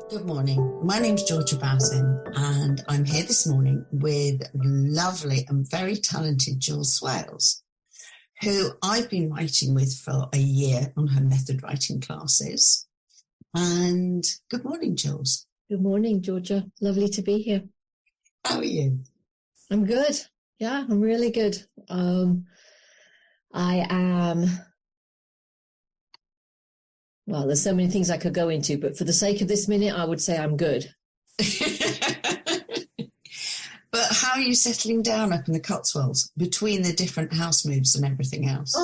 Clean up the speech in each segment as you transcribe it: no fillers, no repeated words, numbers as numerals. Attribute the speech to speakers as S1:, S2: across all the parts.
S1: Good morning. My name's Georgia Bowson, and I'm here this morning with lovely and very talented Jules Swales, who I've been writing with for a year on her method writing classes. And good morning, Jules.
S2: Good morning, Georgia. Lovely to be here.
S1: How are you?
S2: I'm good. Yeah, I'm really good. I am, well, there's so many things I could go into, but for the sake of this minute, I would say I'm good.
S1: But how are you settling down up in the Cotswolds between the different house moves and everything else?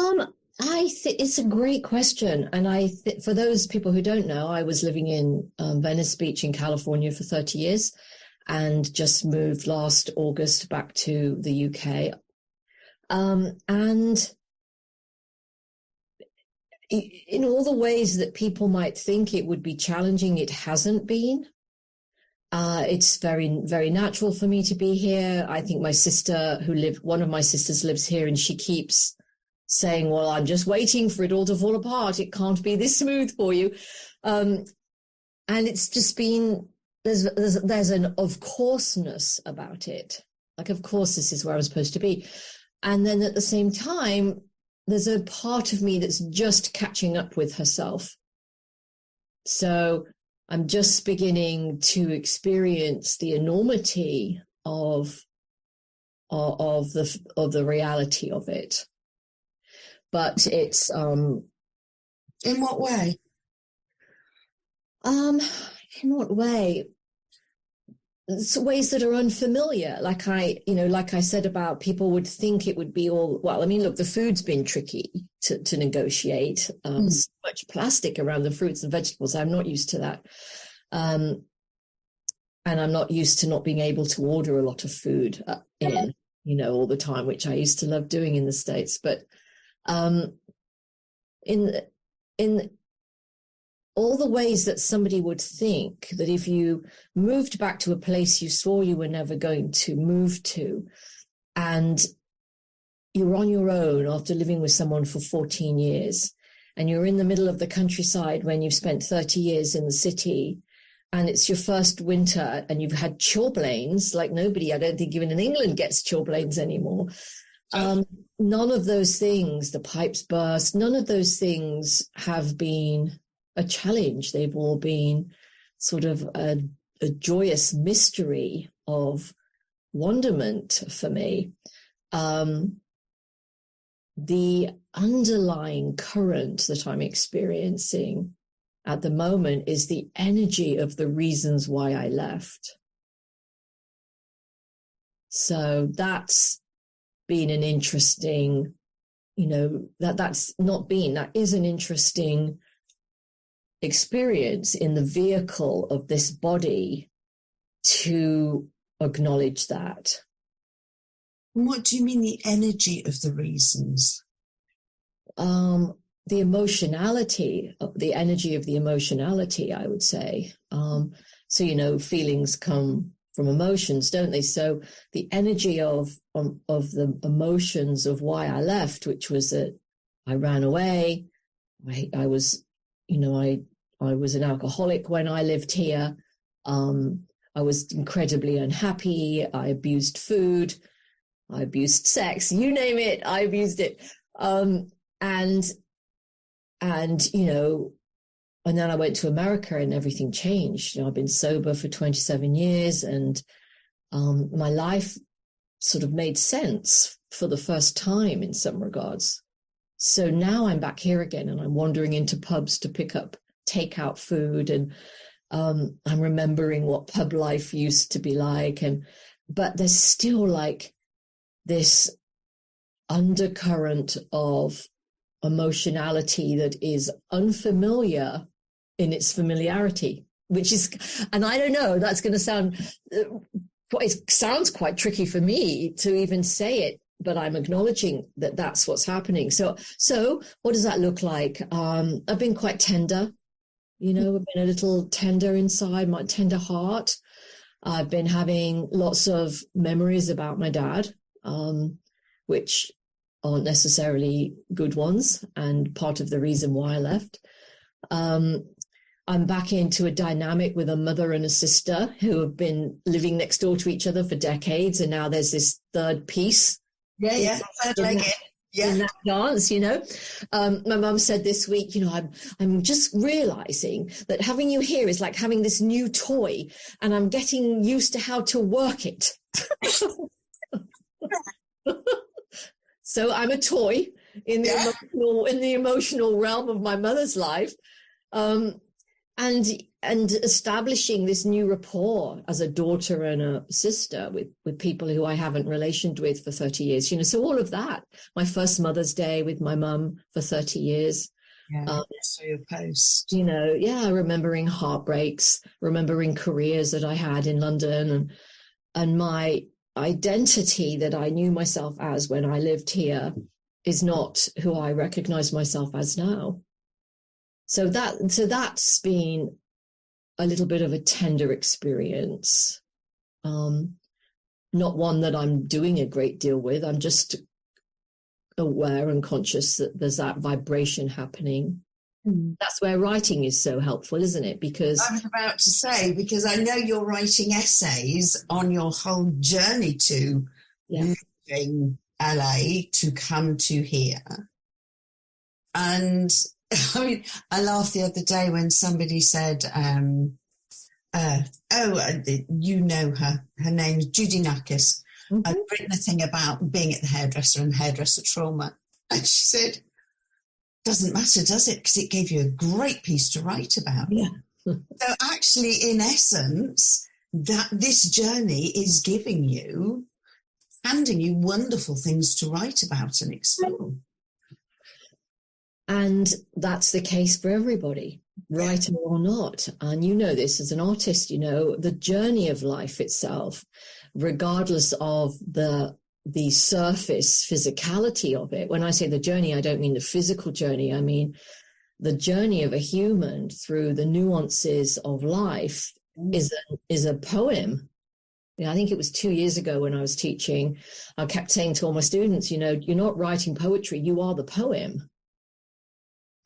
S2: I think it's a great question. And for those people who don't know, I was living in Venice Beach in California for 30 years and just moved last August back to the UK. And in all the ways that people might think it would be challenging, it hasn't been. It's very, very natural for me to be here. I think one of my sisters lives here, and she keeps saying, well, I'm just waiting for it all to fall apart. It can't be this smooth for you. And it's just been, there's an of courseness about it. Like, of course, this is where I'm supposed to be. And then at the same time, there's a part of me that's just catching up with herself. So I'm just beginning to experience the enormity of the reality of it. But it's
S1: in what way?
S2: In what way? It's ways that are unfamiliar. Like I said about people would think it would be all, well, I mean, look, the food's been tricky to negotiate. So much plastic around the fruits and vegetables. I'm not used to that. And I'm not used to not being able to order a lot of food all the time, which I used to love doing in the States. But in all the ways that somebody would think that if you moved back to a place you swore you were never going to move to, and you're on your own after living with someone for 14 years, and you're in the middle of the countryside when you've spent 30 years in the city, and it's your first winter, and you've had chilblains like nobody, I don't think even in England gets chilblains anymore. None of those things, the pipes burst, none of those things have been a challenge. They've all been sort of a joyous mystery of wonderment for me. The underlying current that I'm experiencing at the moment is the energy of the reasons why I left. So that's been an interesting, that is an interesting experience in the vehicle of this body to acknowledge that.
S1: What do you mean, the energy of the reasons?
S2: The emotionality, the energy of the emotionality, I would say. So, feelings come from emotions, don't they? So the energy of the emotions of why I left, which was that I ran away, I was an alcoholic when I lived here. I was incredibly unhappy. I abused food. I abused sex. You name it, I abused it. And then I went to America and everything changed. I've been sober for 27 years, and my life sort of made sense for the first time in some regards. So now I'm back here again, and I'm wandering into pubs to pick up takeout food, and I'm remembering what pub life used to be like. But there's still like this undercurrent of emotionality that is unfamiliar in its familiarity, and I don't know, that's going to sound, it sounds quite tricky for me to even say it, but I'm acknowledging that that's what's happening. So what does that look like? I've been quite tender, I've been a little tender inside, my tender heart. I've been having lots of memories about my dad, which aren't necessarily good ones, and part of the reason why I left. I'm back into a dynamic with a mother and a sister who have been living next door to each other for decades. And now there's this third piece.
S1: Yeah. Third leg in. Yeah.
S2: In that dance, my mum said this week, I'm just realizing that having you here is like having this new toy, and I'm getting used to how to work it. So I'm a toy in the emotional realm of my mother's life, and establishing this new rapport as a daughter and a sister with people who I haven't relationed with for 30 years, so all of that. My first Mother's Day with my mum for 30 years.
S1: Yeah, so your post.
S2: Remembering heartbreaks, remembering careers that I had in London, and my identity that I knew myself as when I lived here is not who I recognize myself as now. So that's been a little bit of a tender experience, not one that I'm doing a great deal with. I'm just aware and conscious that there's that vibration happening. That's where writing is so helpful, isn't it? Because
S1: I was about to say, because I know you're writing essays on your whole journey to leaving LA to come to here. And I mean, I laughed the other day when somebody said, you know her name's Judy Nakis. I've written a thing about being at the hairdresser and hairdresser trauma. And she said, doesn't matter, does it? Because it gave you a great piece to write about.
S2: Yeah.
S1: So actually, in essence, that this journey is handing you wonderful things to write about and explore.
S2: And that's the case for everybody, writer or not. And you know this as an artist, the journey of life itself, regardless of the surface physicality of it. When I say the journey, I don't mean the physical journey. I mean the journey of a human through the nuances of life is a poem. I think it was 2 years ago when I was teaching, I kept saying to all my students, you're not writing poetry, you are the poem.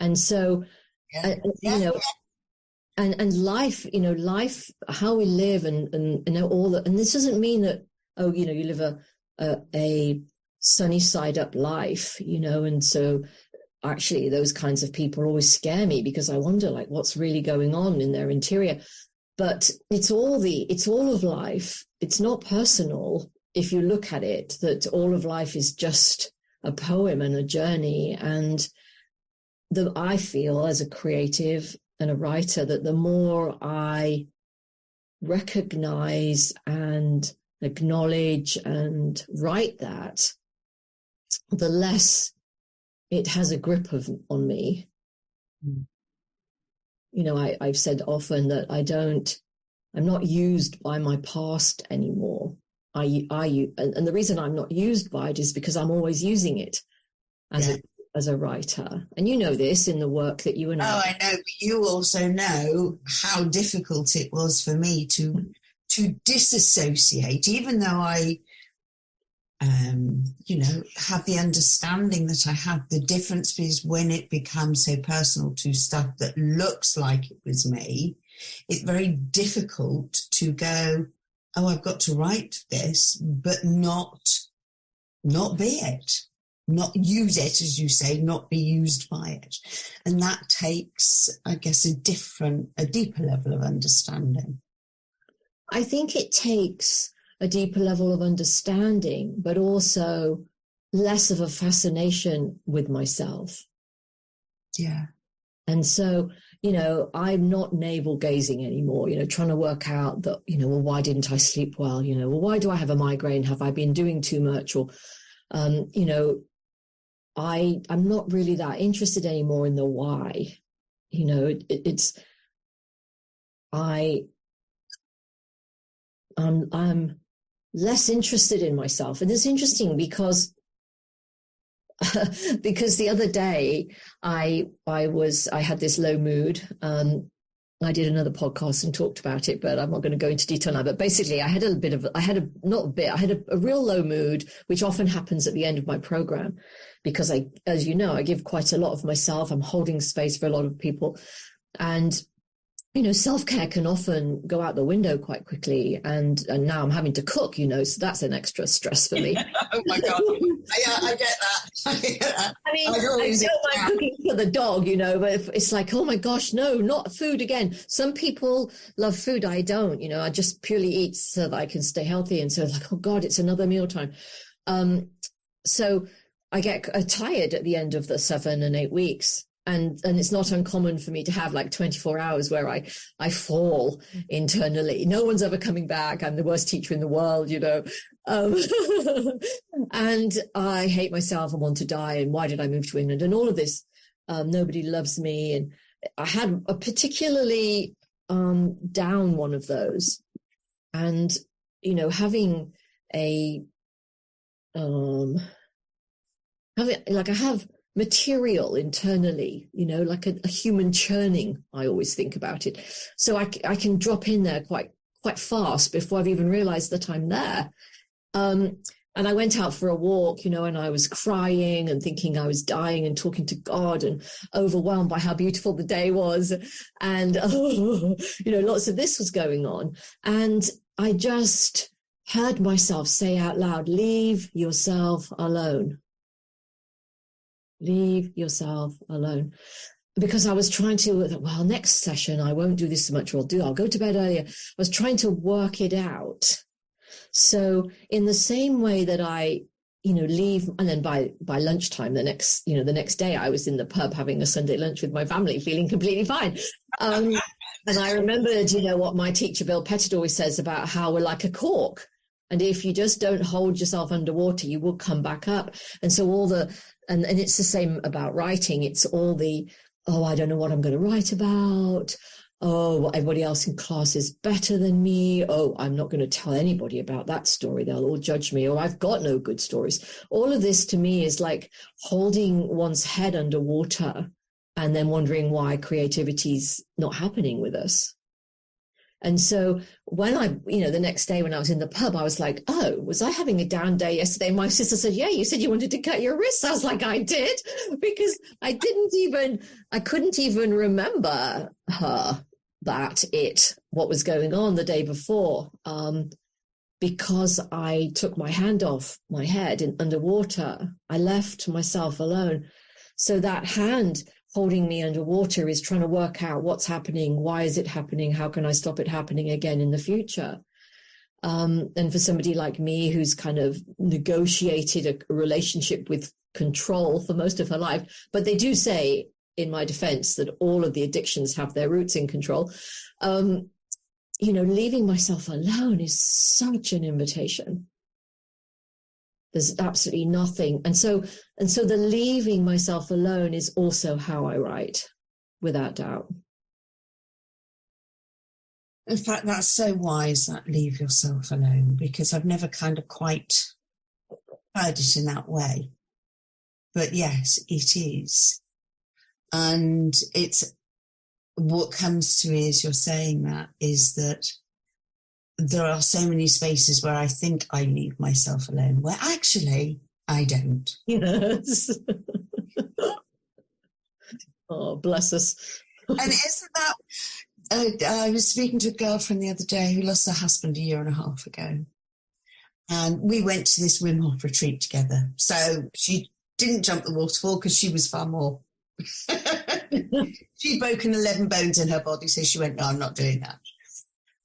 S2: And so, and life, life, how we live and all that. And this doesn't mean that, you live a sunny side up life, and so actually those kinds of people always scare me because I wonder like what's really going on in their interior. But it's all of life. It's not personal. If you look at it, that all of life is just a poem and a journey. And I feel as a creative and a writer that the more I recognize and acknowledge and write that, the less it has a grip on me. I've said often that I'm not used by my past anymore. And the reason I'm not used by it is because I'm always using it as a writer. And you know this in the work that you and I...
S1: Oh, I know, but you also know how difficult it was for me to disassociate, even though I, have the understanding that I have the difference because when it becomes so personal to stuff that looks like it was me, it's very difficult to go, oh, I've got to write this, but not be it. Not use it, as you say, not be used by it. And that takes, I guess, a deeper level of understanding.
S2: I think it takes a deeper level of understanding, but also less of a fascination with myself.
S1: Yeah.
S2: And so, I'm not navel gazing anymore, trying to work out that, well, why didn't I sleep well? Well, why do I have a migraine? Have I been doing too much? Or, I'm not really that interested anymore in the why. I'm less interested in myself. And it's interesting because the other day I had this low mood. I did another podcast and talked about it, but I'm not going to go into detail now. But basically I had a real low mood, which often happens at the end of my program because as you know, I give quite a lot of myself. I'm holding space for a lot of people. And self-care can often go out the window quite quickly. And now I'm having to cook, so that's an extra stress for me.
S1: Oh my God. I get that.
S2: I mean, I don't mind cooking for the dog, but it's like, oh my gosh, no, not food again. Some people love food. I don't, I just purely eat so that I can stay healthy. And so it's like, oh God, it's another mealtime. So I get tired at the end of the 7 and 8 weeks. And it's not uncommon for me to have like 24 hours where I fall internally. No one's ever coming back. I'm the worst teacher in the world, and I hate myself and want to die. And why did I move to England? And all of this, nobody loves me. And I had a particularly down one of those. And, having I have material internally, like a human churning. I always think about it. So I can drop in there quite fast before I've even realized that I'm there. And I went out for a walk, and I was crying and thinking I was dying and talking to God and overwhelmed by how beautiful the day was. And, lots of this was going on. And I just heard myself say out loud, leave yourself alone. Leave yourself alone. Because I was trying to, next session, I won't do this so much, or I'll go to bed earlier. I was trying to work it out. So in the same way that I, leave, and then by lunchtime, the next day, I was in the pub having a Sunday lunch with my family, feeling completely fine. And I remembered, what my teacher, Bill Pettit, always says about how we're like a cork. And if you just don't hold yourself underwater, you will come back up. And so and it's the same about writing. It's all I don't know what I'm going to write about. Oh, everybody else in class is better than me. Oh, I'm not going to tell anybody about that story. They'll all judge me. Oh, I've got no good stories. All of this to me is like holding one's head underwater and then wondering why creativity's not happening with us. And so when the next day when I was in the pub, I was like, oh, was I having a down day yesterday? My sister said, yeah, you said you wanted to cut your wrists. I was like, I did, because I couldn't even remember what was going on the day before, because I took my hand off my head underwater. I left myself alone. So that hand holding me underwater is trying to work out what's happening. Why is it happening? How can I stop it happening again in the future? And for somebody like me, who's kind of negotiated a relationship with control for most of her life, but they do say, in my defense, that all of the addictions have their roots in control. Leaving myself alone is such an invitation. There's absolutely nothing. And so the leaving myself alone is also how I write, without doubt.
S1: In fact, that's so wise, that leave yourself alone, because I've never kind of quite heard it in that way. But yes, it is. And it's what comes to me as you're saying that is that there are so many spaces where I think I leave myself alone, where actually I don't.
S2: Yes. Oh, bless us.
S1: And isn't that, I was speaking to a girlfriend the other day who lost her husband 1.5 years ago. And we went to this Wim Hof retreat together. So she didn't jump the waterfall because she was far more. She'd broken 11 bones in her body. So she went, no, I'm not doing that.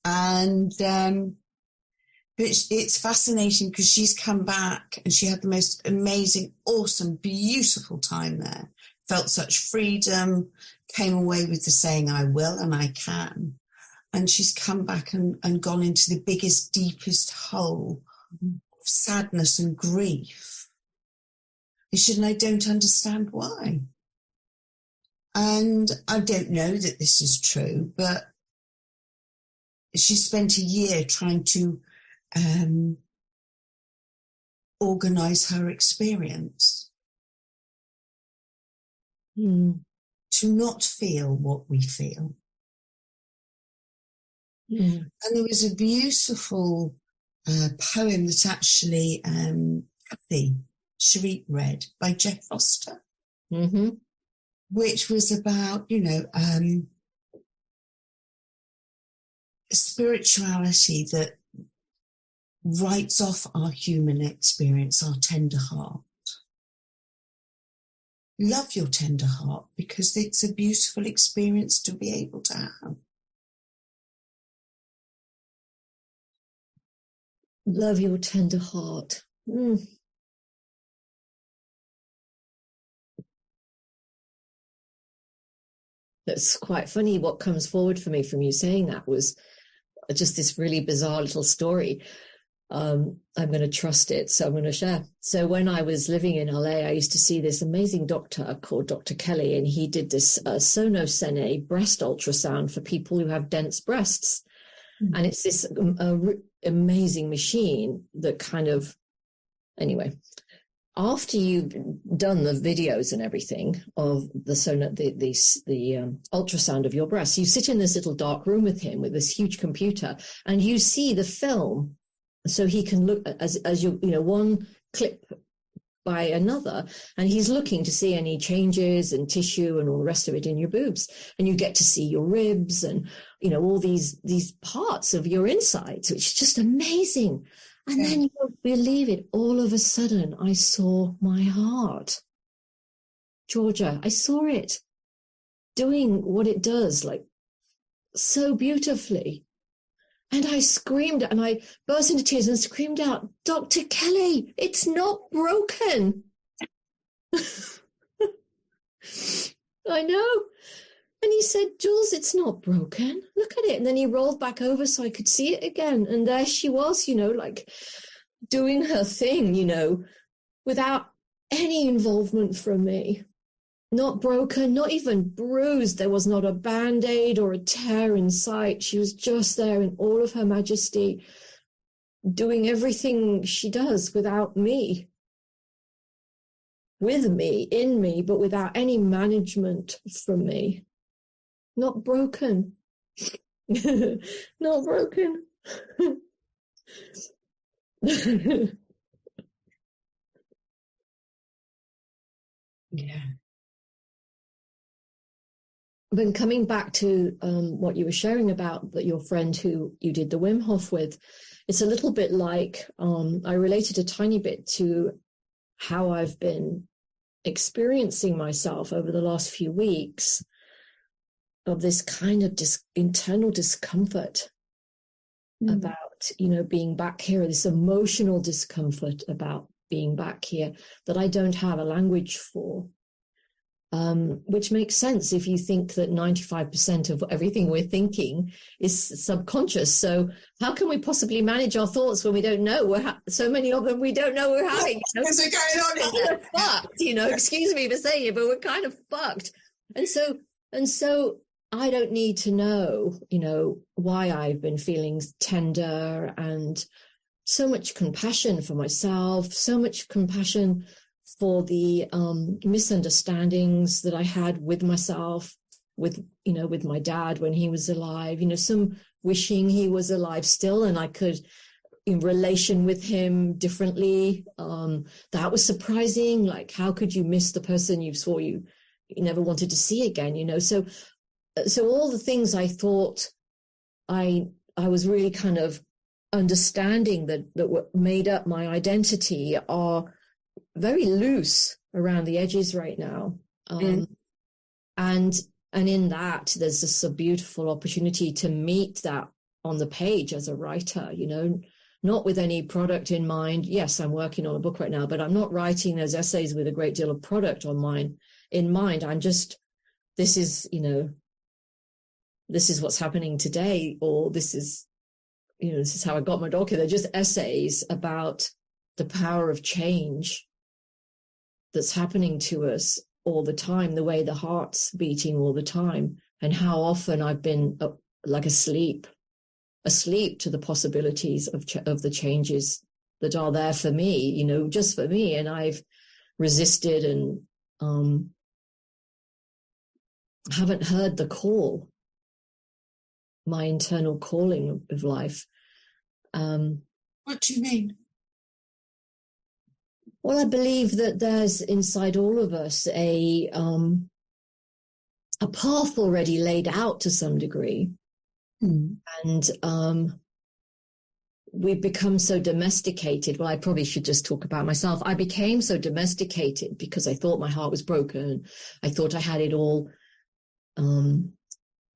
S1: And but it's fascinating because she's come back and she had the most amazing, awesome, beautiful time there. Felt such freedom, came away with the saying, I will and I can. And she's come back and gone into the biggest, deepest hole of sadness and grief. And I don't understand why. And I don't know that this is true, but she spent a year trying to organize her experience. To not feel what we feel. And there was a beautiful poem that actually Kathy Sharif read by Jeff Foster, which was about, spirituality that writes off our human experience, our tender heart. Love your tender heart because it's a beautiful experience to be able to have.
S2: Love your tender heart. That's quite funny. What comes forward for me from you saying that was just this really bizarre little story. I'm going to trust it, so I'm going to share. So when I was living in LA, I used to see this amazing doctor called Dr. Kelly, and he did this sonosene breast ultrasound for people who have dense breasts. Mm-hmm. And it's this amazing machine that kind of, anyway, after you've done the videos and everything of the ultrasound of your breast, you sit in this little dark room with him with this huge computer, and you see the film. So he can look as you one clip by another, and he's looking to see any changes and tissue and all the rest of it in your boobs, and you get to see your ribs and all these parts of your insides, which is just amazing. And then you won't believe it. All of a sudden, I saw my heart, Georgia. I saw it doing what it does, like so beautifully. And I screamed and I burst into tears and screamed out, Dr. Kelly, it's not broken. I know. And he said, Jules, it's not broken. Look at it. And then he rolled back over so I could see it again. And there she was, like doing her thing, without any involvement from me. Not broken, not even bruised. There was not a Band-Aid or a tear in sight. She was just there in all of her majesty, doing everything she does without me. With me, in me, but without any management from me. Not broken. Not broken.
S1: Yeah.
S2: But coming back to what you were sharing about that your friend who you did the Wim Hof with, it's a little bit like I related a tiny bit to how I've been experiencing myself over the last few weeks of this kind of internal discomfort about, being back here, this emotional discomfort about being back here that I don't have a language for. Which makes sense if you think that 95% of everything we're thinking is subconscious. So how can we possibly manage our thoughts when we don't know? So many of them we don't know we're having.
S1: What is it going on in
S2: there? Fucked, excuse me for saying it, but we're kind of fucked. And so I don't need to know, why I've been feeling tender and so much compassion for myself, so much compassion for the misunderstandings that I had with myself, with my dad when he was alive, some wishing he was alive still and I could in relation with him differently. That was surprising. Like, how could you miss the person you swore you never wanted to see again, So all the things I thought I was really kind of understanding that made up my identity are very loose around the edges right now. And in that, there's just a beautiful opportunity to meet that on the page as a writer, not with any product in mind. Yes, I'm working on a book right now, but I'm not writing those essays with a great deal of product in mind. I'm just, this is what's happening today, or this is how I got my doc here. They're just essays about the power of change that's happening to us all the time, the way the heart's beating all the time, and how often I've been like asleep to the possibilities of the changes that are there for me, just for me. And I've resisted and haven't heard the call, my internal calling of life.
S1: What do you mean?
S2: Well, I believe that there's inside all of us a path already laid out to some degree And we've become so domesticated. Well, I probably should just talk about myself. I became so domesticated because I thought my heart was broken. I thought I had it all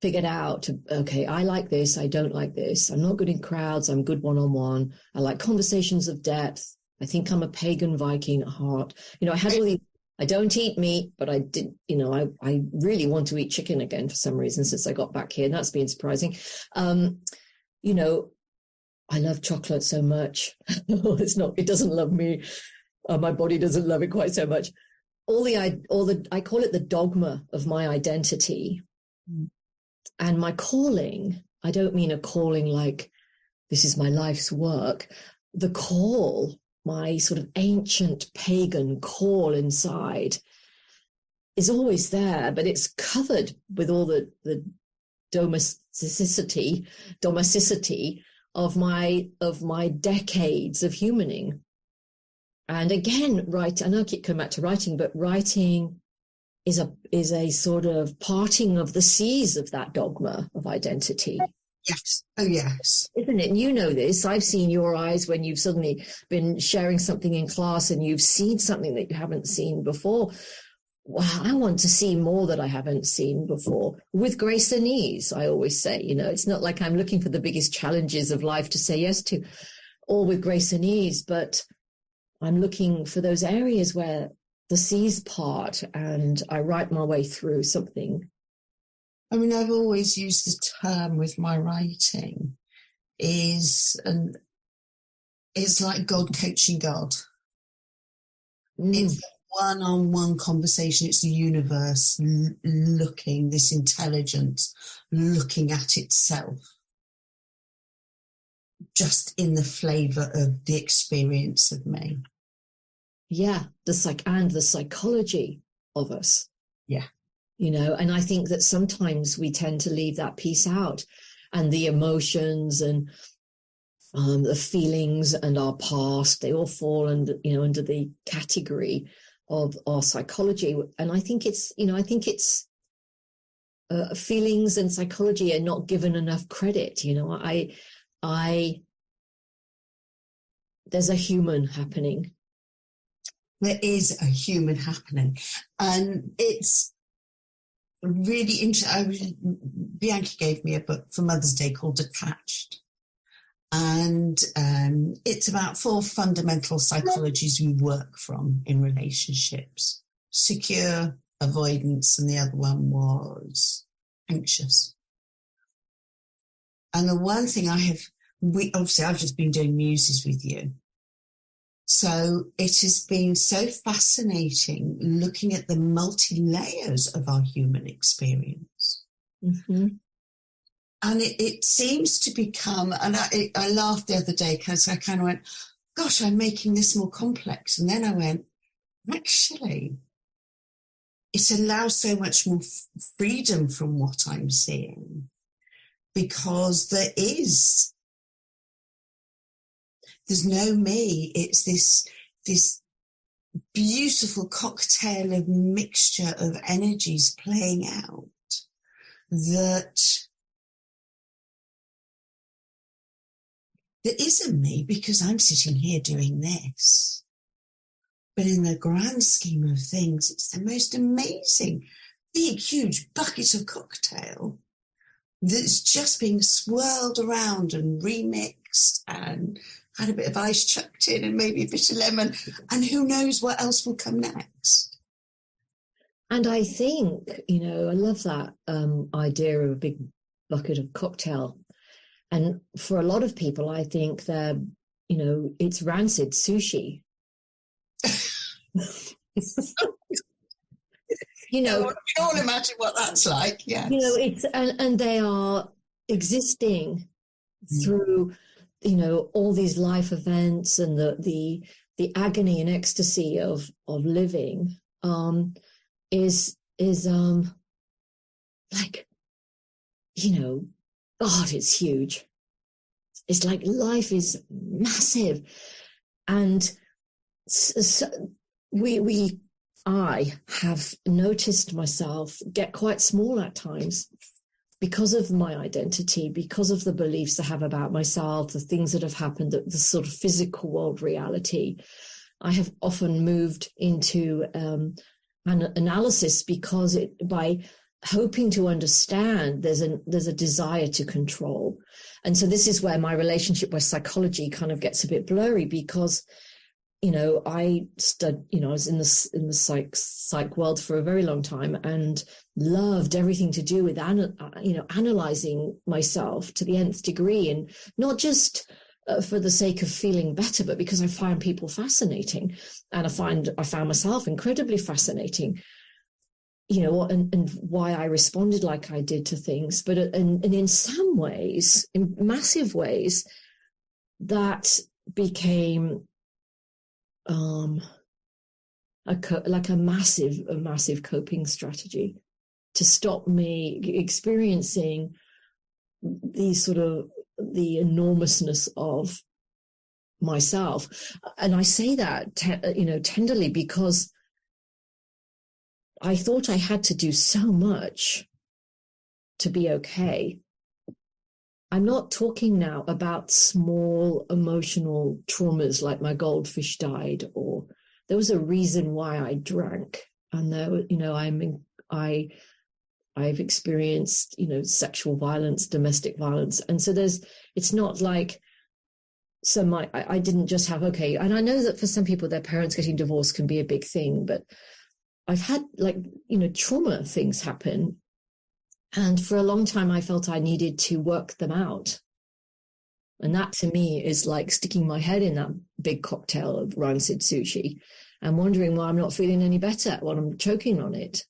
S2: figured out. Okay, I like this. I don't like this. I'm not good in crowds. I'm good one-on-one. I like conversations of depth. I think I'm a pagan Viking at heart. I had all these. I don't eat meat, but I did, I really want to eat chicken again for some reason since I got back here. And that's been surprising. I love chocolate so much. It doesn't love me. My body doesn't love it quite so much. I call it the dogma of my identity and my calling. I don't mean a calling like this is my life's work. The call, my sort of ancient pagan call inside is always there, but it's covered with all the domesticity of my decades of humaning. And again, I know I keep coming back to writing, but writing is a sort of parting of the seas of that dogma of identity.
S1: Yes. Oh, yes.
S2: Isn't it? And you know this. I've seen your eyes when you've suddenly been sharing something in class and you've seen something that you haven't seen before. Wow, I want to see more that I haven't seen before with grace and ease. I always say, it's not like I'm looking for the biggest challenges of life to say yes to, all with grace and ease, but I'm looking for those areas where the seas part and I write my way through something.
S1: I mean, I've always used the term with my writing it's like God coaching God. It's a one-on-one conversation. It's the universe looking, this intelligence looking at itself, just in the flavour of the experience of me.
S2: Yeah, the psychology of us.
S1: Yeah.
S2: And I think that sometimes we tend to leave that piece out, and the emotions and the feelings and our past, they all fall under the category of our psychology. And I think it's feelings and psychology are not given enough credit. There's a human happening.
S1: There is a human happening, and it's really interesting. Bianca gave me a book for Mother's Day called Attached, and it's about 4 fundamental psychologies we work from in relationships: secure, avoidance, and the other one was anxious. And the one thing I've just been doing muses with you. So it has been so fascinating looking at the multi-layers of our human experience.
S2: Mm-hmm.
S1: And it seems to become, and I laughed the other day because I kind of went, gosh, I'm making this more complex. And then I went, actually, it allows so much more freedom from what I'm seeing, because there's no me. It's this beautiful cocktail of mixture of energies playing out that there isn't me, because I'm sitting here doing this. But in the grand scheme of things, it's the most amazing, big, huge bucket of cocktail that's just being swirled around and remixed and had a bit of ice chucked in and maybe a bit of lemon, and who knows what else will come next.
S2: And I think, I love that idea of a big bucket of cocktail. And for a lot of people, I think that, it's rancid sushi.
S1: We can all imagine what that's like. Yes.
S2: It's and they are existing through, all these life events and the agony and ecstasy of living is like, God, it's huge. It's like life is massive, and so I have noticed myself get quite small at times because of my identity, because of the beliefs I have about myself, the things that have happened, the sort of physical world reality, I have often moved into an analysis, because by hoping to understand, there's a desire to control. And so this is where my relationship with psychology kind of gets a bit blurry, because I was in the psych world for a very long time and loved everything to do with analyzing myself to the nth degree, and not just for the sake of feeling better, but because I find people fascinating, and I found myself incredibly fascinating. And why I responded like I did to things, but and in some ways, in massive ways, that became like a massive coping strategy to stop me experiencing the enormousness of myself. And I say that tenderly, because I thought I had to do so much to be okay. I'm not talking now about small emotional traumas like my goldfish died, or there was a reason why I drank, and I've experienced sexual violence, domestic violence, and so it's not like I didn't just have and I know that for some people their parents getting divorced can be a big thing, but I've had trauma things happen. And for a long time, I felt I needed to work them out. And that to me is like sticking my head in that big cocktail of rancid sushi and wondering why I'm not feeling any better when I'm choking on it.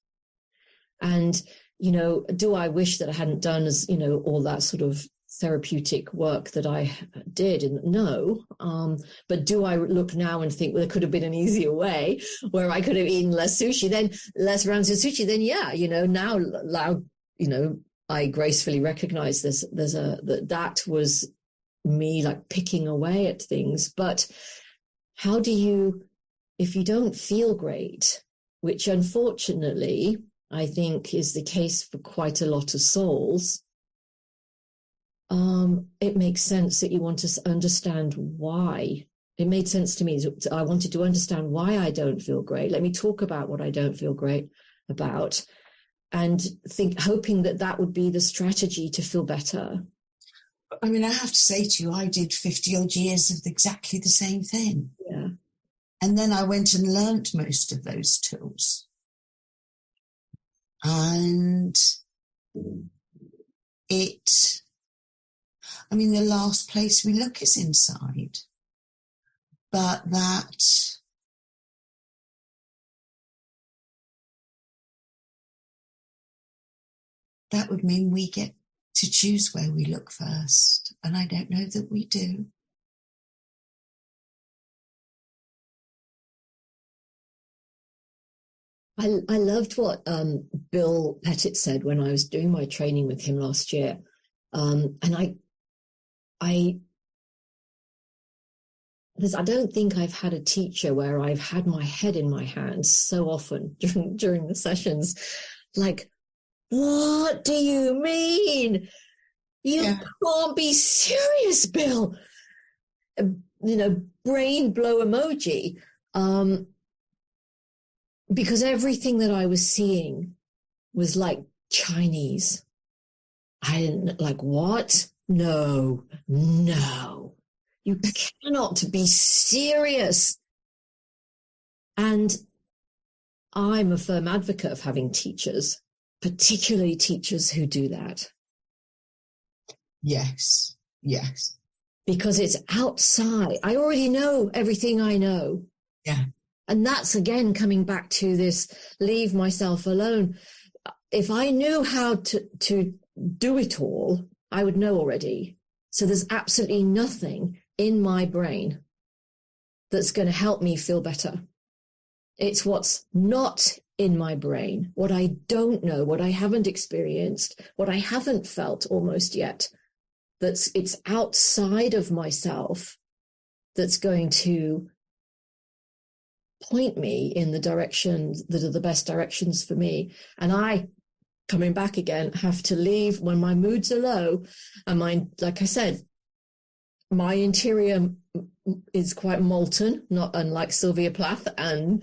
S2: And, do I wish that I hadn't done all that sort of therapeutic work that I did? And no. But do I look now and think, well, there could have been an easier way where I could have eaten less sushi, then less rancid sushi? Then yeah, now I gracefully recognize that was me like picking away at things. But how do you, if you don't feel great, which unfortunately I think is the case for quite a lot of souls, it makes sense that you want to understand why. It made sense to me. I wanted to understand why I don't feel great. Let me talk about what I don't feel great about, and hoping that would be the strategy to feel better.
S1: I mean, I have to say to you, I did 50 odd years of exactly the same thing.
S2: Yeah.
S1: And then I went and learnt most of those tools. And the last place we look is inside. But that would mean we get to choose where we look first. And I don't know that we do.
S2: I loved what Bill Pettit said when I was doing my training with him last year. And I don't think I've had a teacher where I've had my head in my hands so often during the sessions. Like, what do you mean? You can't be serious, Bill. Brain blow emoji. Because everything that I was seeing was like Chinese. I didn't like, what? No. You cannot be serious. And I'm a firm advocate of having teachers, particularly teachers who do that.
S1: Yes.
S2: Because it's outside. I already know everything I know.
S1: Yeah.
S2: And that's, again, coming back to this, leave myself alone. If I knew how to do it all, I would know already. So there's absolutely nothing in my brain that's going to help me feel better. It's what's not in my brain, what I don't know, what I haven't experienced, what I haven't felt almost yet. It's outside of myself that's going to point me in the directions that are the best directions for me. And I coming back again, have to leave when my moods are low. And like I said, my interior is quite molten, not unlike Sylvia Plath and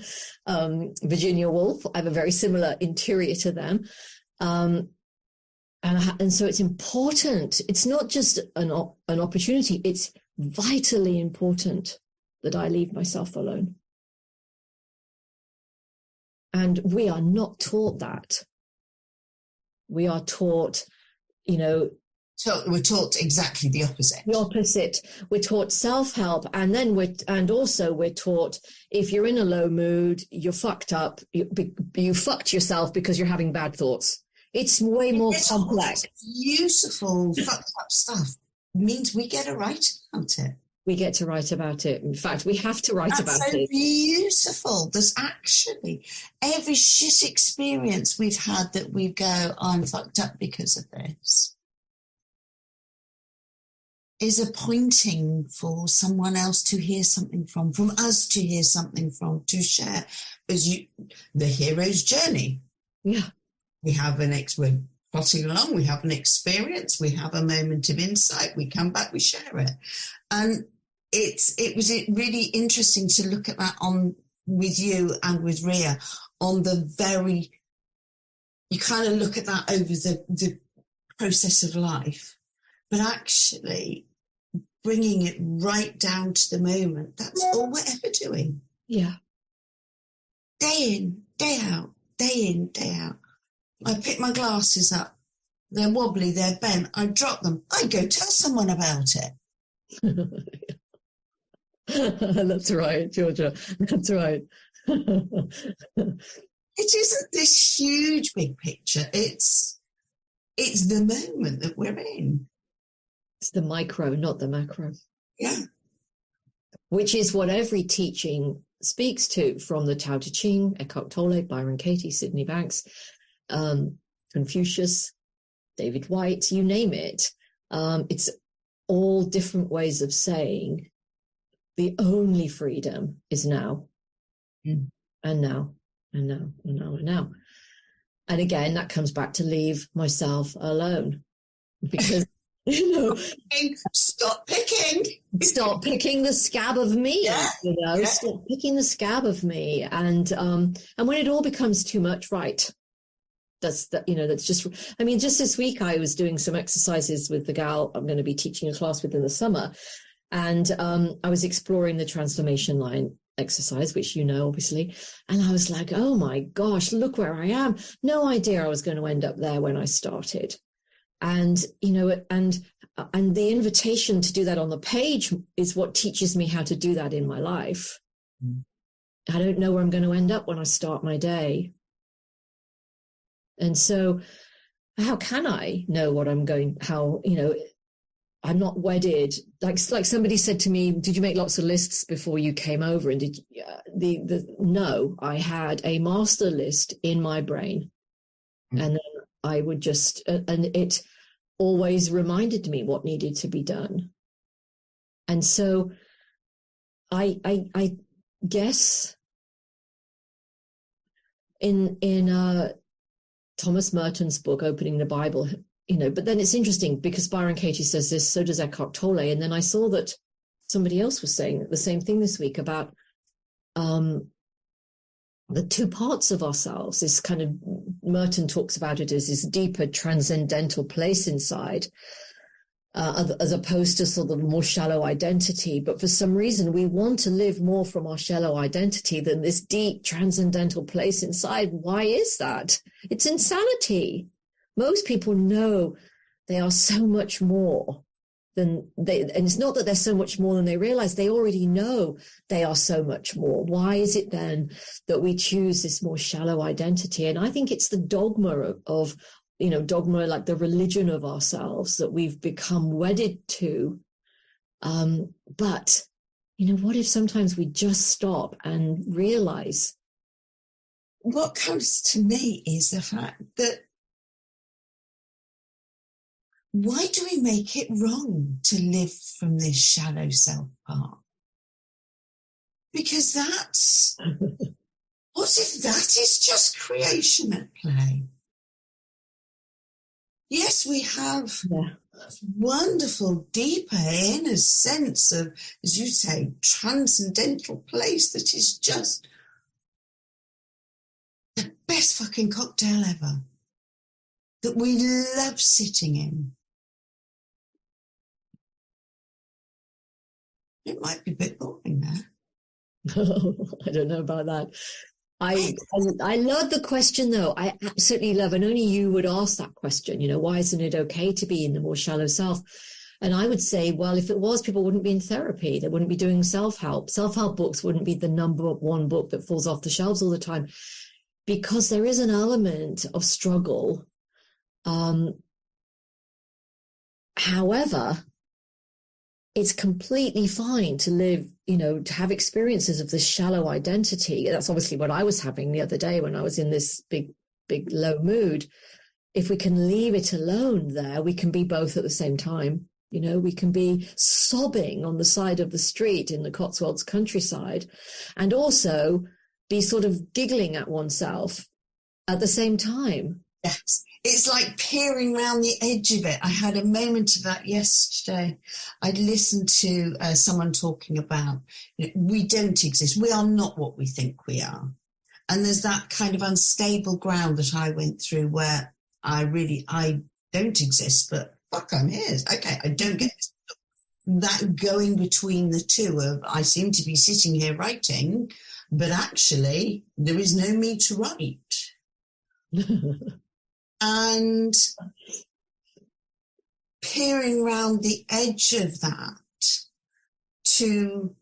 S2: Virginia Woolf. I have a very similar interior to them. And so it's important. It's not just an opportunity. It's vitally important that I leave myself alone. And we are not taught that. We are taught,
S1: So we're taught exactly the opposite.
S2: The opposite. We're taught self-help, and then we're taught if you're in a low mood, you're fucked up. You fucked yourself because you're having bad thoughts. It's way more complex.
S1: Beautiful fucked up stuff means we get to write about it.
S2: We get to write about it. In fact, we have to write about it.
S1: That's so beautiful. There's actually every shit experience we've had that we go, I'm fucked up because of this, is a pointing for someone else to hear something from us to hear something from, to share. As the hero's journey.
S2: Yeah.
S1: We have we're plotting along, we have an experience, we have a moment of insight, we come back, we share it. And it was really interesting to look at that with you and with Ria on you kind of look at that over the process of life, but actually bringing it right down to the moment. That's all we're ever doing.
S2: Yeah.
S1: Day in, day out, day in, day out. I pick my glasses up. They're wobbly, they're bent. I drop them. I go tell someone about it.
S2: That's right, Georgia. That's right.
S1: It isn't this huge big picture. It's the moment that we're in.
S2: It's the micro, not the macro.
S1: Yeah.
S2: Which is what every teaching speaks to, from the Tao Te Ching, Eckhart Tolle, Byron Katie, Sydney Banks, Confucius, David White, you name it. It's all different ways of saying the only freedom is now. And now, and now, and now, and now. And again, that comes back to leave myself alone. Because,
S1: stop picking.
S2: Stop picking the scab of me. Yeah. Stop picking the scab of me. And when it all becomes too much, right? That's just, just this week I was doing some exercises with the gal I'm going to be teaching a class with in the summer. And I was exploring the transformation line exercise, which obviously. And I was like, oh my gosh, look where I am. No idea I was going to end up there when I started. And, and the invitation to do that on the page is what teaches me how to do that in my life. I don't know where I'm going to end up when I start my day. And so how can I know what I'm going, I'm not wedded. Like somebody said to me, did you make lots of lists before you came over? And no, I had a master list in my brain. And then I would just, and it always reminded me what needed to be done. And so I guess in Thomas Merton's book, Opening the Bible, but then it's interesting because Byron Katie says this, so does Eckhart Tolle. And then I saw that somebody else was saying the same thing this week about the two parts of ourselves. This kind of, Merton talks about it as this deeper transcendental place inside, as opposed to sort of more shallow identity. But for some reason, we want to live more from our shallow identity than this deep transcendental place inside. Why is that? It's insanity. Most people know they are so much more than they, and it's not that they're so much more than they realize. They already know they are so much more. Why is it then that we choose this more shallow identity? And I think it's the dogma of dogma, like the religion of ourselves that we've become wedded to. But, what if sometimes we just stop and realize?
S1: What comes to me is the fact that why do we make it wrong to live from this shallow self part? Because what if that is just creation at play? Yes, we have
S2: Yeah.
S1: wonderful, deeper inner sense of, as you say, transcendental place that is just the best fucking cocktail ever, that we love sitting in. It might be a bit boring there.
S2: I don't know about that. I love the question, though. I absolutely love, and only you would ask that question, why isn't it okay to be in the more shallow self? And I would say, well, if it was, people wouldn't be in therapy. They wouldn't be doing self-help. Self-help books wouldn't be the number one book that falls off the shelves all the time, because there is an element of struggle. However, it's completely fine to live, to have experiences of this shallow identity. That's obviously what I was having the other day when I was in this big low mood. If we can leave it alone there, we can be both at the same time. We can be sobbing on the side of the street in the Cotswolds countryside and also be sort of giggling at oneself at the same time.
S1: Yes. It's like peering around the edge of it. I had a moment of that yesterday. I'd listened to someone talking about, we don't exist. We are not what we think we are. And there's that kind of unstable ground that I went through where I don't exist, but fuck, I'm here. Okay, I don't get that going between the two of, I seem to be sitting here writing, but actually there is no me to write. And peering around the edge of that to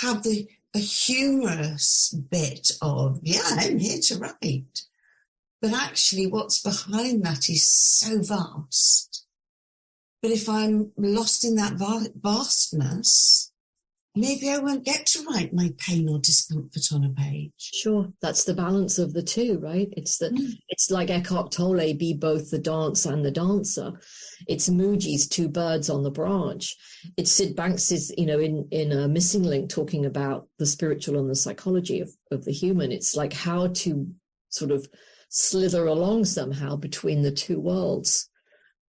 S1: have a humorous bit of, yeah, I'm here to write. But actually what's behind that is so vast. But if I'm lost in that vastness, maybe I won't get to write my pain or discomfort on a page.
S2: Sure, that's the balance of the two, right? It's like Eckhart Tolle, be both the dance and the dancer. It's Mooji's Two Birds on the Branch. It's Sid Banks's, in a Missing Link, talking about the spiritual and the psychology of the human. It's like how to sort of slither along somehow between the two worlds.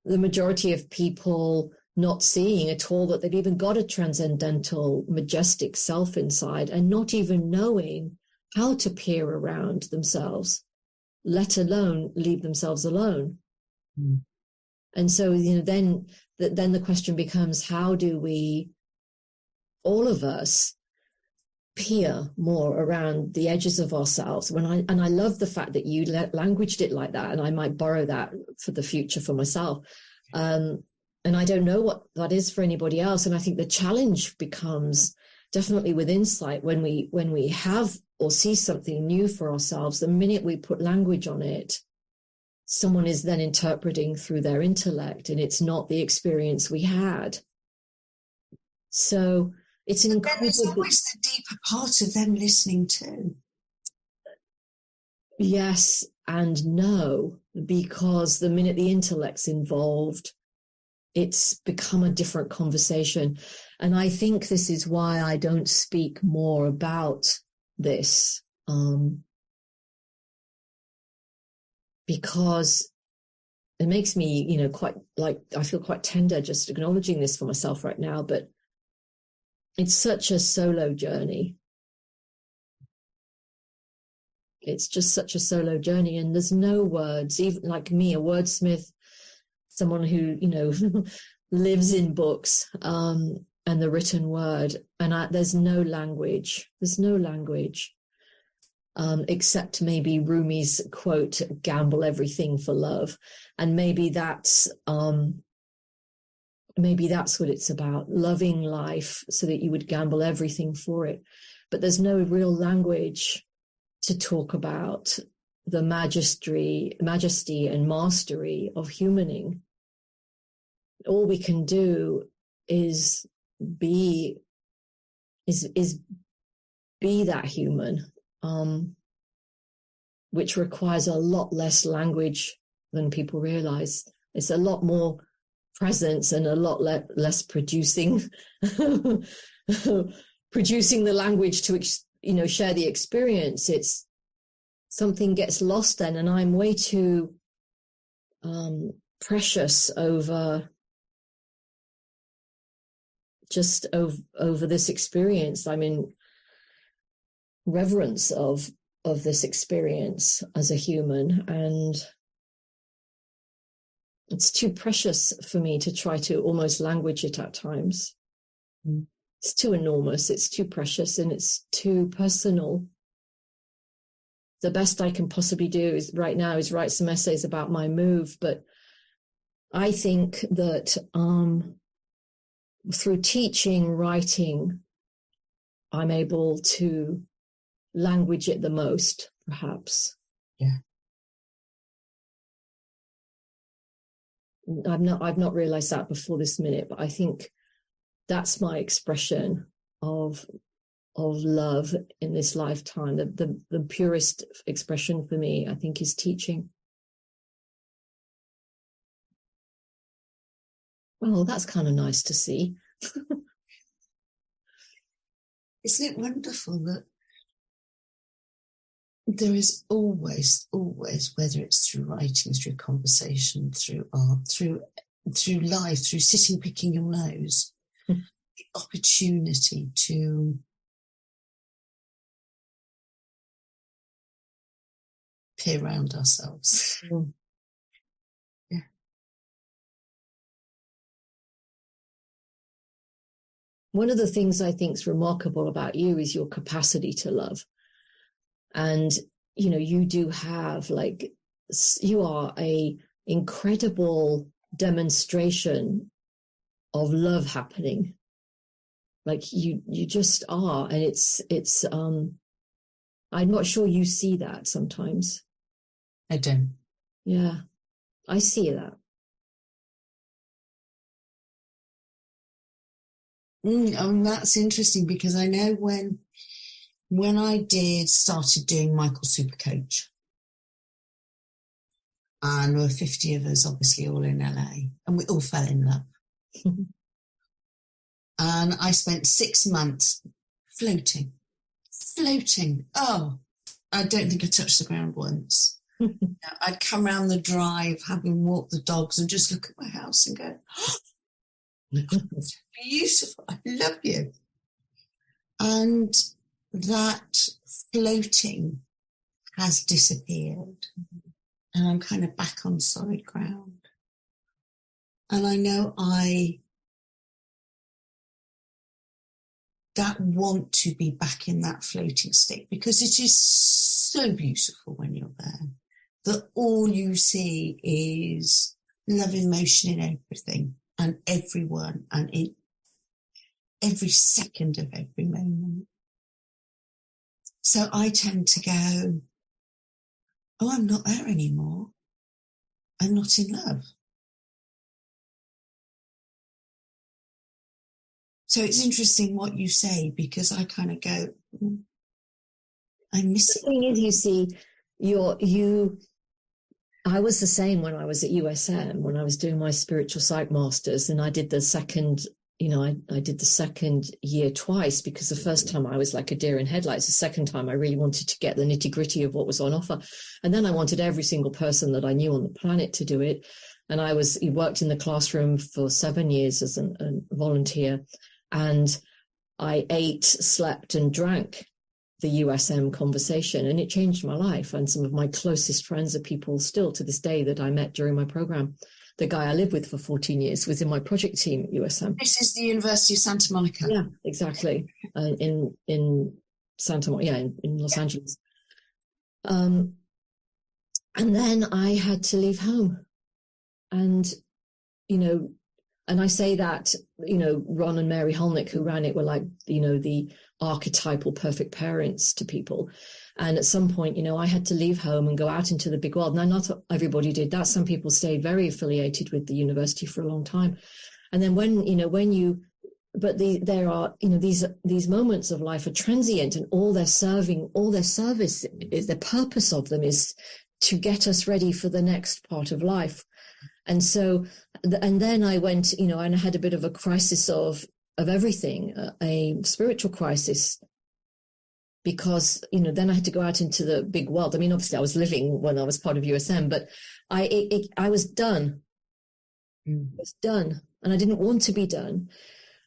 S2: The majority of people not seeing at all that they've even got a transcendental, majestic self inside, and not even knowing how to peer around themselves, let alone leave themselves alone. Mm. And so, then the question becomes, how do we, all of us, peer more around the edges of ourselves? I love the fact that you languaged it like that, and I might borrow that for the future for myself. And I don't know what that is for anybody else. And I think the challenge becomes definitely with insight when we have or see something new for ourselves. The minute we put language on it, someone is then interpreting through their intellect, and it's not the experience we had. So it's an incredible.
S1: There's always the deeper part of them listening too.
S2: Yes and no, because the minute the intellect's involved, it's become a different conversation. And I think this is why I don't speak more about this, because it makes me, quite like, I feel quite tender just acknowledging this for myself right now, but it's such a solo journey. It's just such a solo journey, and there's no words, even like me, a wordsmith, someone who, lives in books and the written word. And there's no language. There's no language except maybe Rumi's quote, gamble everything for love. And maybe that's what it's about, loving life so that you would gamble everything for it. But there's no real language to talk about the majesty and mastery of humaning. All we can do is be that human, which requires a lot less language than people realize. It's a lot more presence and a lot less producing the language to share the experience. It's something gets lost then, and I'm way too precious over just over this experience. I'm in reverence of this experience as a human, and it's too precious for me to try to almost language it at times. It's too enormous, it's too precious, and it's too personal. The best I can possibly do right now is write some essays about my move, but I think that through teaching, writing, I'm able to language it the most, perhaps.
S1: Yeah.
S2: I've not realized that before this minute, but I think that's my expression of love in this lifetime. The purest expression for me, I think, is teaching. Well, that's kind of nice to see.
S1: Isn't it wonderful that there is always, whether it's through writing, through conversation, through art, through life, through sitting picking your nose, the opportunity to peer around ourselves. Yeah.
S2: One of the things I think is remarkable about you is your capacity to love. And, you know, you do have, like, you are a incredible demonstration of love happening. Like you just are. And it's I'm not sure you see that sometimes.
S1: I don't.
S2: Yeah, I see that.
S1: That's interesting, because I know when I started doing Michael Supercoach, and there were 50 of us, obviously all in LA, and we all fell in love. And I spent 6 months floating. Oh, I don't think I touched the ground once. I'd come round the drive, having walked the dogs, and just look at my house and go, oh, it's beautiful. I love you. And that floating has disappeared. And I'm kind of back on solid ground. And I know that want to be back in that floating state, because it is so beautiful when you're there, that all you see is love in motion in everything and everyone and in every second of every moment. So I tend to go, oh, I'm not there anymore. I'm not in love. So it's interesting what you say, because I kind of go, I miss it.
S2: The thing is, you see, I was the same when I was at USM, when I was doing my spiritual psych masters, and I did the second, I did the second year twice, because the first time I was like a deer in headlights. The second time I really wanted to get the nitty gritty of what was on offer. And then I wanted every single person that I knew on the planet to do it. And I worked in the classroom for 7 years as a volunteer. And I ate, slept, and drank the USM conversation, and it changed my life. And some of my closest friends are people still to this day that I met during my program. The guy I lived with for 14 years was in my project team at USM.
S1: This is the University of Santa Monica.
S2: Yeah, exactly. In Santa Monica, in Los Angeles. And then I had to leave home. And, and I say that, Ron and Mary Holnick, who ran it, were like, the archetypal perfect parents to people. And at some point, I had to leave home and go out into the big world. Now, not everybody did that. Some people stayed very affiliated with the university for a long time. And then there are, these moments of life are transient, and all their service is, the purpose of them is to get us ready for the next part of life. And so, and then I went, and I had a bit of a crisis of everything, a spiritual crisis. because, you know, then I had to go out into the big world. I mean, obviously I was living when I was part of USM, but I was done. I was done, and I didn't want to be done.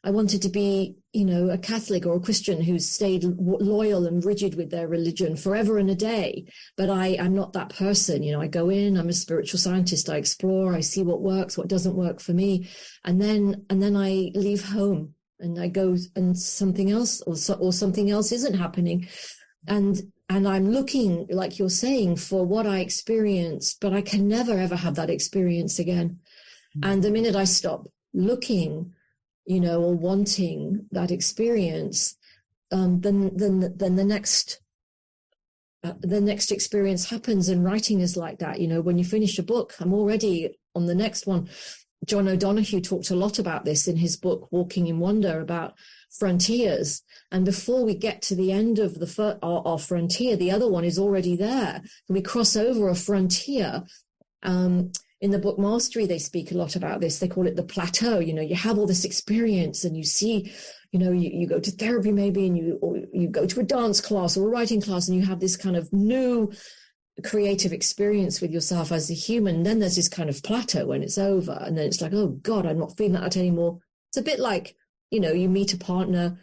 S2: I wanted to be, you know, a Catholic or a Christian who stayed loyal and rigid with their religion forever and a day. But I'm not that person. You know, I go in, I'm a spiritual scientist. I explore, I see what works, what doesn't work for me. And then I leave home and I go and something else or something else isn't happening. And I'm looking, like you're saying, for what I experienced, but I can never, ever have that experience again. And the minute I stop looking, you know, or wanting that experience, then the next experience happens. And writing is like that. You know, when you finish a book, I'm already on the next one. John O'Donoghue talked a lot about this in his book, Walking in Wonder, about frontiers. And before we get to the end of our frontier, the other one is already there. We cross over a frontier. In the book Mastery, they speak a lot about this. They call it the plateau. You know, you have all this experience and you see, you know, you go to therapy maybe, and you go to a dance class or a writing class, and you have this kind of new creative experience with yourself as a human. And then there's this kind of plateau when it's over. And then it's like, oh God, I'm not feeling that anymore. It's a bit like, you know, you meet a partner,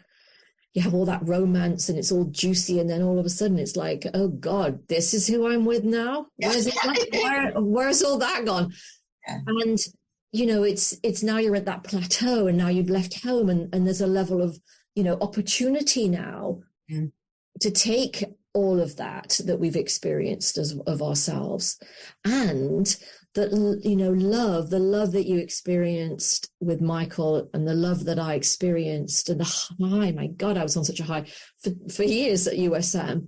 S2: you have all that romance and it's all juicy, and then all of a sudden it's like, oh God, this is who I'm with now. Where's all that gone? Yeah. And you know, it's now you're at that plateau, and now you've left home, and there's a level of, you know, opportunity now to take all of that we've experienced of ourselves, and that, you know, the love that you experienced with Michael, and the love that I experienced, and the high, my God, I was on such a high for years at USM,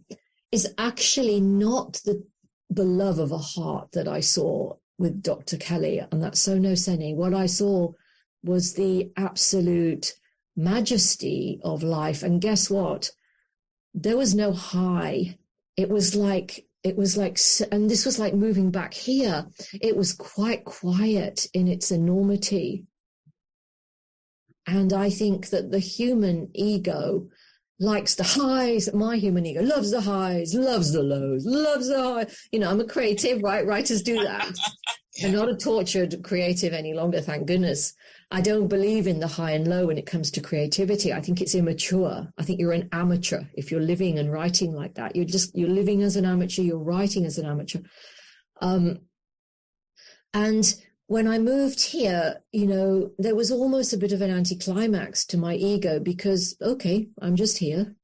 S2: is actually not the love of a heart that I saw with Dr. Kelly and that Sono Sene. What I saw was the absolute majesty of life. And guess what? There was no high. It was like, and this was like moving back here. It was quite quiet in its enormity. And I think that the human ego likes the highs. My human ego loves the highs, loves the lows, loves the high. You know, I'm a creative, right? Writers do that. I'm not a tortured creative any longer, thank goodness. I don't believe in the high and low when it comes to creativity. I think it's immature. I think you're an amateur if you're living and writing like that. You're living as an amateur, you're writing as an amateur. And when I moved here, you know, there was almost a bit of an anticlimax to my ego because, okay, I'm just here.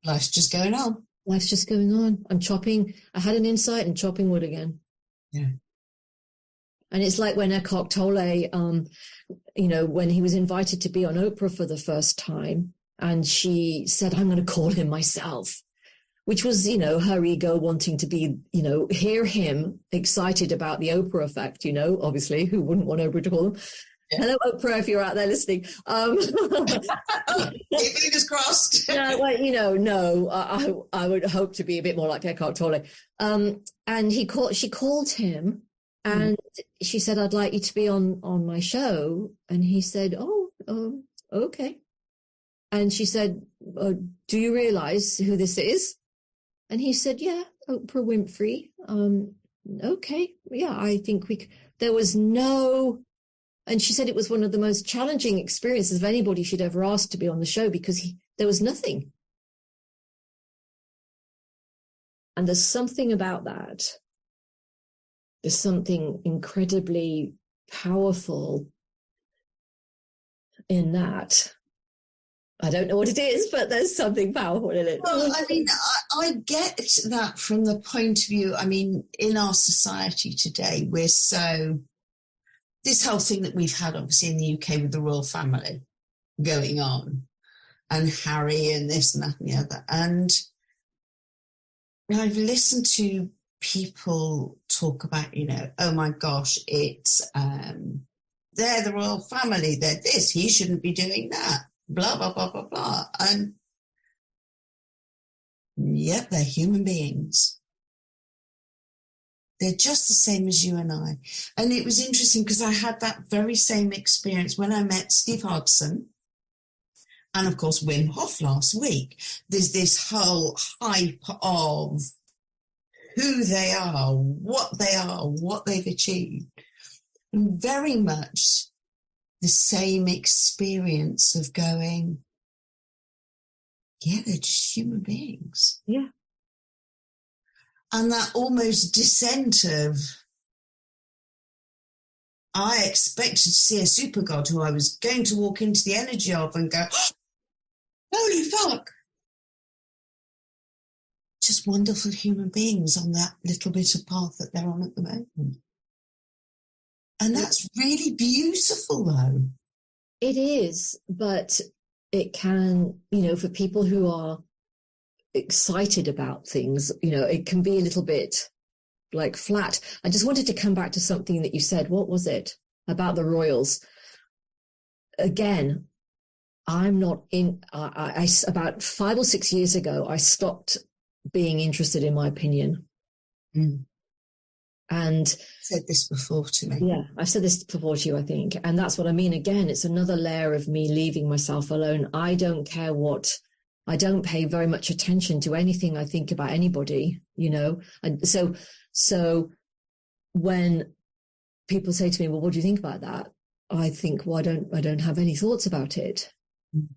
S1: Life's just going on.
S2: Life's just going on. I'm chopping. I had an insight and chopping wood again.
S1: Yeah.
S2: And it's like when Eckhart Tolle, you know, when he was invited to be on Oprah for the first time, and she said, I'm going to call him myself, which was, you know, her ego wanting to be, you know, hear him excited about the Oprah effect, you know, obviously, who wouldn't want Oprah to call him? Yeah. Hello, Oprah, if you're out there listening.
S1: Fingers crossed.
S2: No, well, you know, no, I would hope to be a bit more like Eckhart Tolle. And she called him. And she said, I'd like you to be on my show. And he said, oh, okay. And she said, do you realize who this is? And he said, yeah, Oprah Winfrey. Okay. Yeah, I think there was no, and she said it was one of the most challenging experiences of anybody she'd ever asked to be on the show because there was nothing. And there's something about that. There's something incredibly powerful in that. I don't know what it is, but there's something powerful in it.
S1: Well, I mean, I get that from the point of view, I mean, in our society today, this whole thing that we've had, obviously, in the UK with the royal family going on, and Harry and this and that and the other. And I've listened to people talk about, you know, oh my gosh, it's they're the royal family, they're this, he shouldn't be doing that, blah blah blah blah blah. And yep, they're human beings. They're just the same as you and I. And it was interesting because I had that very same experience when I met Steve Hodson And of course, Wim Hof last week, there's this whole hype of who they are, what they've achieved. And very much the same experience of going, yeah, they're just human beings.
S2: Yeah.
S1: And that almost descent of, I expected to see a super god who I was going to walk into the energy of and go, holy fuck. Just wonderful human beings on that little bit of path that they're on at the moment. And that's really beautiful, though.
S2: It is, but it can, for people who are excited about things, it can be a little bit like flat. I just wanted to come back to something that you said. What was it about the royals? Again, I'm not in, I about 5 or 6 years ago, I stopped being interested in my opinion.
S1: Mm.
S2: And
S1: said this before to me.
S2: Yeah, I've said this before to you, I think. And that's what I mean. Again, it's another layer of me leaving myself alone. I don't pay very much attention to anything I think about anybody, And so when people say to me, well, what do you think about that? I think, well, I don't have any thoughts about it. Mm.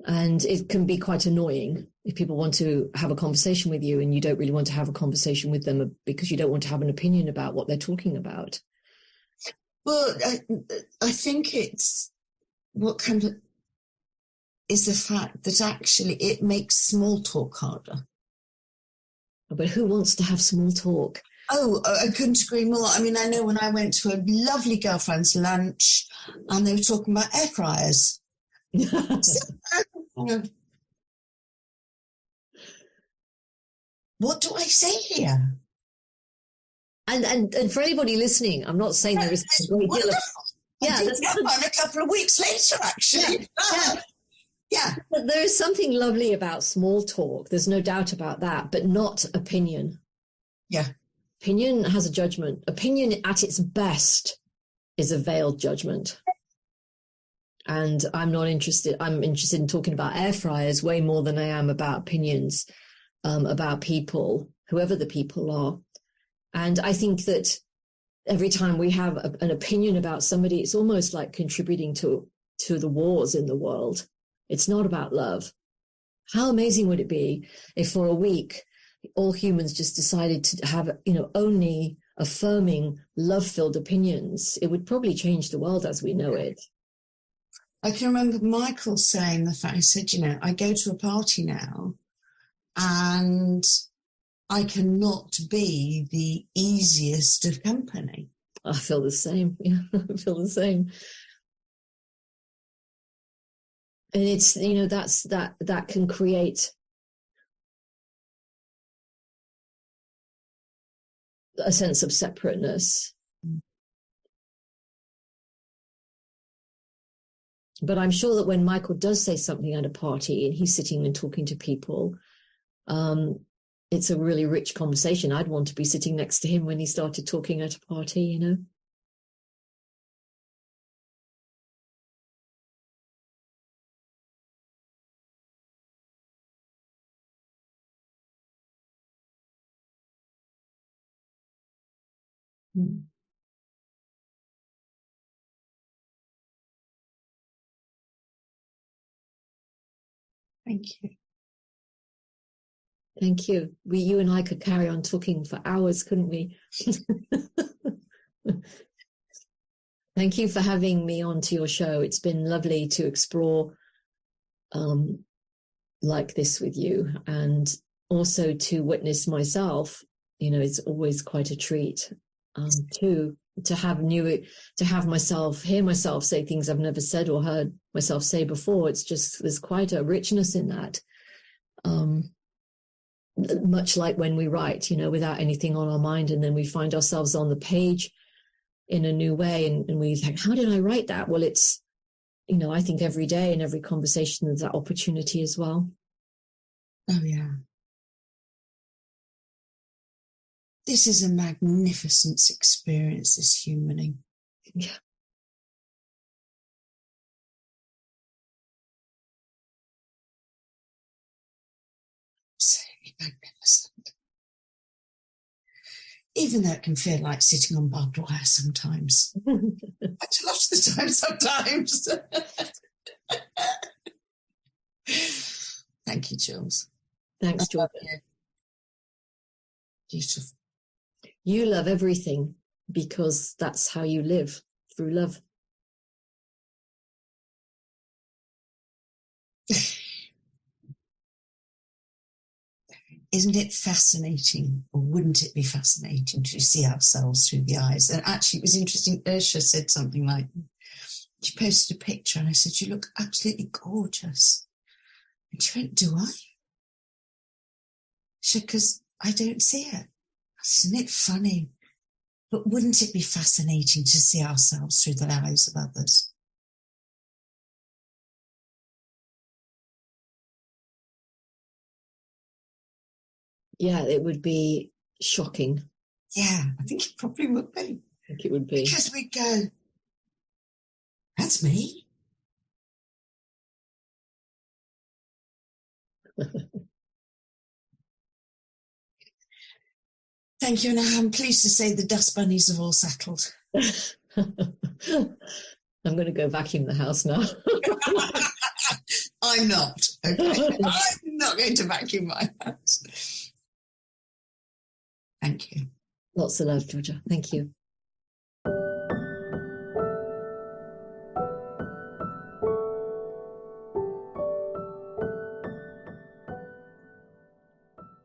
S2: And it can be quite annoying if people want to have a conversation with you and you don't really want to have a conversation with them because you don't want to have an opinion about what they're talking about.
S1: Well, I think it's what kind of is the fact that actually it makes small talk harder.
S2: But who wants to have small talk?
S1: Oh, I couldn't agree more. I mean, I know when I went to a lovely girlfriend's lunch and they were talking about air fryers. What do I say here?
S2: And for anybody listening, I'm not saying there is a great deal of...
S1: Yeah, there's one a couple of weeks later, actually. Yeah.
S2: But there is something lovely about small talk. There's no doubt about that, but not opinion.
S1: Yeah.
S2: Opinion has a judgment. Opinion at its best is a veiled judgment. And I'm not interested. I'm interested in talking about air fryers way more than I am about opinions, about people, whoever the people are. And I think that every time we have an opinion about somebody, it's almost like contributing to the wars in the world. It's not about love. How amazing would it be if for a week all humans just decided to have, only affirming, love-filled opinions? It would probably change the world as we know it.
S1: I can remember Michael saying the fact, he said, I go to a party now and I cannot be the easiest of company.
S2: I feel the same. Yeah, I feel the same. And it's, that can create a sense of separateness. But I'm sure that when Michael does say something at a party and he's sitting and talking to people, it's a really rich conversation. I'd want to be sitting next to him when he started talking at a party,
S1: Thank you.
S2: Thank you. You and I could carry on talking for hours, couldn't we? Thank you for having me onto your show. It's been lovely to explore like this with you, and also to witness myself. It's always quite a treat to hear myself say things I've never said or heard myself say before. It's just, there's quite a richness in that. Much like when we write, without anything on our mind, and then we find ourselves on the page in a new way, and we think, how did I write that? Well, it's, I think every day in every conversation there's that opportunity as well.
S1: Oh, yeah. This is a magnificent experience, this humaning.
S2: Yeah.
S1: magnificent. Even though it can feel like sitting on barbed wire sometimes. But a lot of the time sometimes. Thank you, Jules.
S2: Thanks, Georgia.
S1: Beautiful.
S2: You love everything because that's how you live, through love.
S1: Isn't it fascinating, or wouldn't it be fascinating to see ourselves through the eyes? And actually, it was interesting. Ursula said something like, she posted a picture and I said, you look absolutely gorgeous. And she went, do I? She said, because I don't see it. I said, isn't it funny? But wouldn't it be fascinating to see ourselves through the eyes of others?
S2: Yeah, it would be shocking.
S1: Yeah, I think it probably would be.
S2: I think it would be.
S1: Because we go, that's me. Thank you, and I'm pleased to say the dust bunnies have all settled.
S2: I'm going to go vacuum the house now.
S1: I'm not, okay? I'm not going to vacuum my house. Thank you.
S2: Lots of love, Georgia. Thank you.